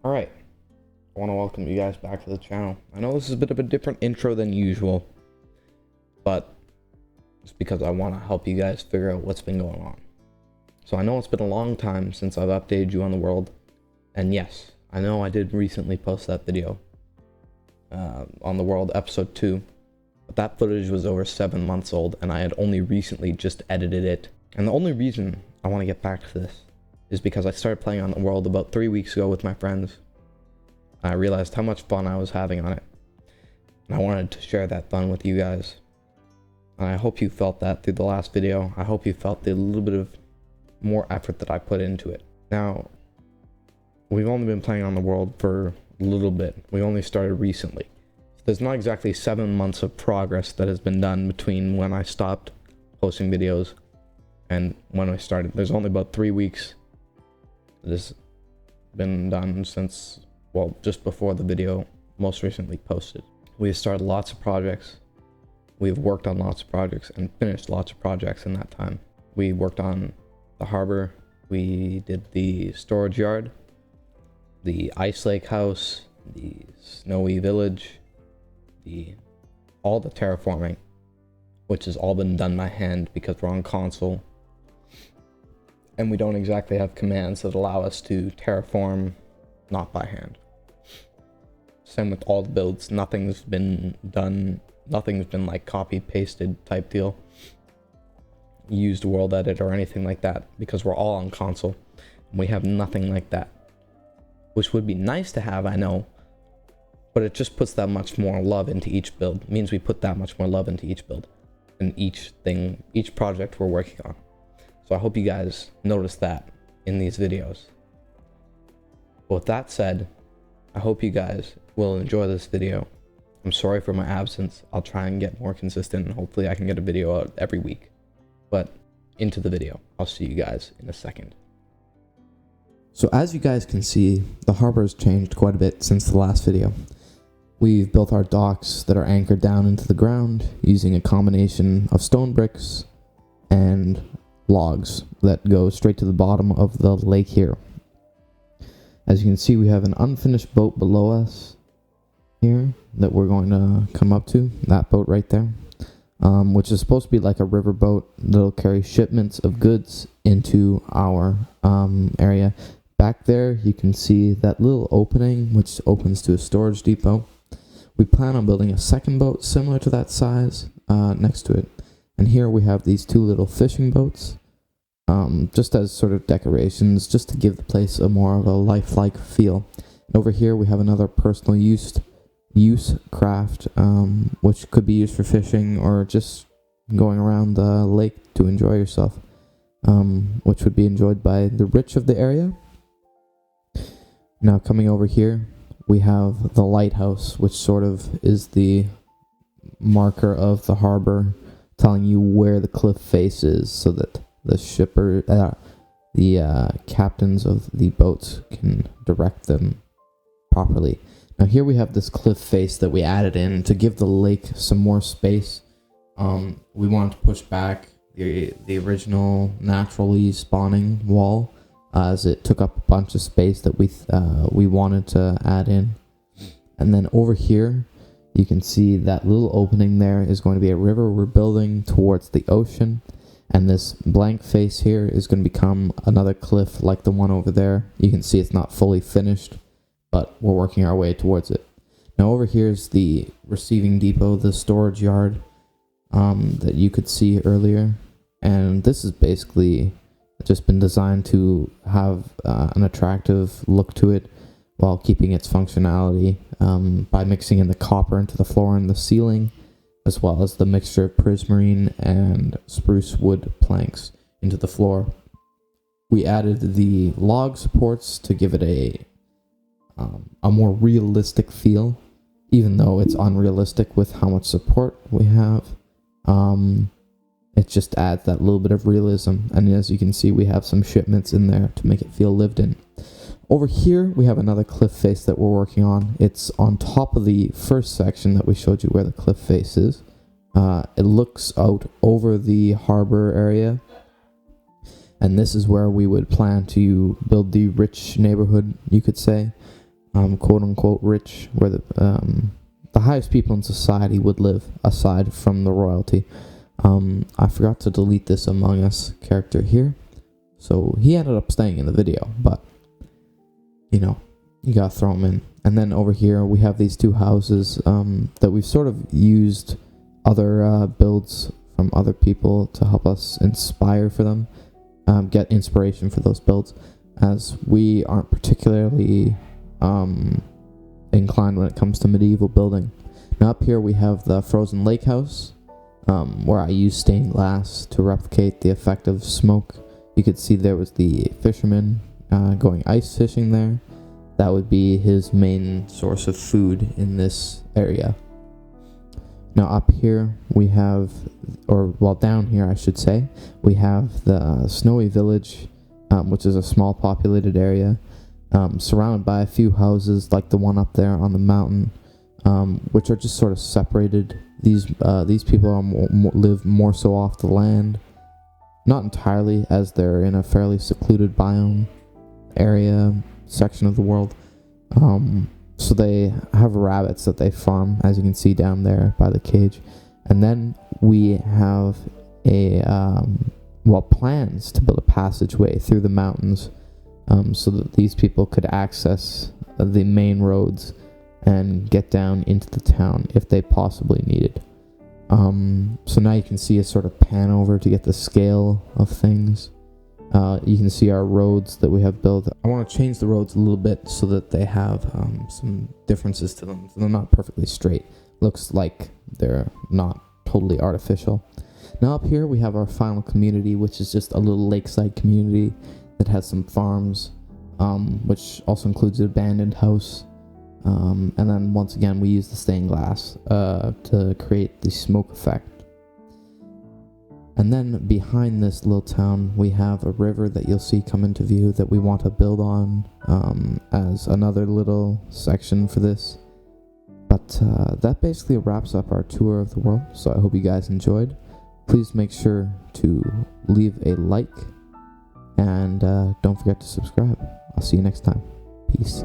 Alright, I want to welcome you guys back to the channel. I know this is a bit of a different intro than usual, but it's because I want to help you guys figure out what's been going on. So I know it's been a long time since I've updated you on the world, and yes, I know I did recently post that video on the world episode 2, but that footage was over 7 months old and I had only recently just edited it. And the only reason I want to get back to this is because I started playing on the world about 3 weeks ago with my friends. I realized how much fun I was having on it, and I wanted to share that fun with you guys. And I hope you felt that through the last video. I hope you felt the little bit of more effort that I put into it. Now, we've only been playing on the world for a little bit. We only started recently. So there's not exactly 7 months of progress that has been done between when I stopped posting videos and when I started. There's only about 3 weeks that has been done since, well, just before the video most recently posted. We have started lots of projects. We've worked on lots of projects and finished lots of projects in that time. We worked on the harbor. We did the storage yard, the ice lake house, the snowy village, all the terraforming, which has all been done by hand because we're on console. And we don't exactly have commands that allow us to terraform not by hand. Same with all the builds. Nothing's been done. Nothing's been like copied, pasted type deal. Used world edit or anything like that because we're all on console. And we have nothing like that. Which would be nice to have, I know. But it just puts that much more love into each build. It means we put that much more love into each build. And each project we're working on. So I hope you guys notice that in these videos. But with that said, I hope you guys will enjoy this video. I'm sorry for my absence. I'll try and get more consistent and hopefully I can get a video out every week. But into the video. I'll see you guys in a second. So as you guys can see, the harbor has changed quite a bit since the last video. We've built our docks that are anchored down into the ground using a combination of stone bricks and logs that go straight to the bottom of the lake here. As you can see, we have an unfinished boat below us here that we're going to come up to, that boat right there, which is supposed to be like a river boat that'll carry shipments of goods into our area. Back there you can see that little opening which opens to a storage depot. We plan on building a second boat similar to that size next to it, and here we have these 2 little fishing boats just as sort of decorations, just to give the place a more of a lifelike feel. And over here we have another personal use craft, which could be used for fishing or just going around the lake to enjoy yourself, which would be enjoyed by the rich of the area. Now coming over here, we have the lighthouse, which sort of is the marker of the harbor, telling you where the cliff face is so that the captains of the boats can direct them properly. Now here we have this cliff face that we added in to give the lake some more space. We wanted to push back the original naturally spawning wall, as it took up a bunch of space that we wanted to add in. And then over here you can see that little opening there is going to be a river we're building towards the ocean. And this blank face here is going to become another cliff like the one over there. You can see it's not fully finished, but we're working our way towards it. Now over here is the receiving depot, the storage yard that you could see earlier. And this is basically just been designed to have an attractive look to it while keeping its functionality by mixing in the copper into the floor and the ceiling, as well as the mixture of prismarine and spruce wood planks into the floor. We added the log supports to give it a more realistic feel, even though it's unrealistic with how much support we have. It just adds that little bit of realism, and as you can see, we have some shipments in there to make it feel lived in. Over here we have another cliff face that we're working on. It's on top of the first section that we showed you where the cliff face is. It looks out over the harbor area, and this is where we would plan to build the rich neighborhood, you could say. quote unquote rich, where the highest people in society would live aside from the royalty. I forgot to delete this Among Us character here, so he ended up staying in the video, but you know, you gotta throw him in. And then over here we have these two houses that we've sort of used other builds from other people to help us inspire for them, get inspiration for those builds, as we aren't particularly inclined when it comes to medieval building. Now up here we have the Frozen Lake House, where I used stained glass to replicate the effect of smoke. You could see there was the fisherman going ice fishing there. That would be his main source of food in this area. Now up here we have, down here I should say, we have the Snowy Village, which is a small populated area, surrounded by a few houses like the one up there on the mountain, which are just sort of separated. These people are live more so off the land, not entirely, as they're in a fairly secluded biome area section of the world. So they have rabbits that they farm, as you can see down there by the cage. And then we have plans to build a passageway through the mountains, so that these people could access the main roads and get down into the town if they possibly needed. So now you can see a sort of pan over to get the scale of things. You can see our roads that we have built. I want to change the roads a little bit so that they have some differences to them. They're not perfectly straight. Looks like they're not totally artificial. Now up here we have our final community, which is just a little lakeside community that has some farms, which also includes an abandoned house. And then once again we use the stained glass to create the smoke effect. And then behind this little town we have a river that you'll see come into view that we want to build on as another little section for this. But that basically wraps up our tour of the world, so I hope you guys enjoyed. Please make sure to leave a like, and don't forget to subscribe. I'll see you next time. Peace.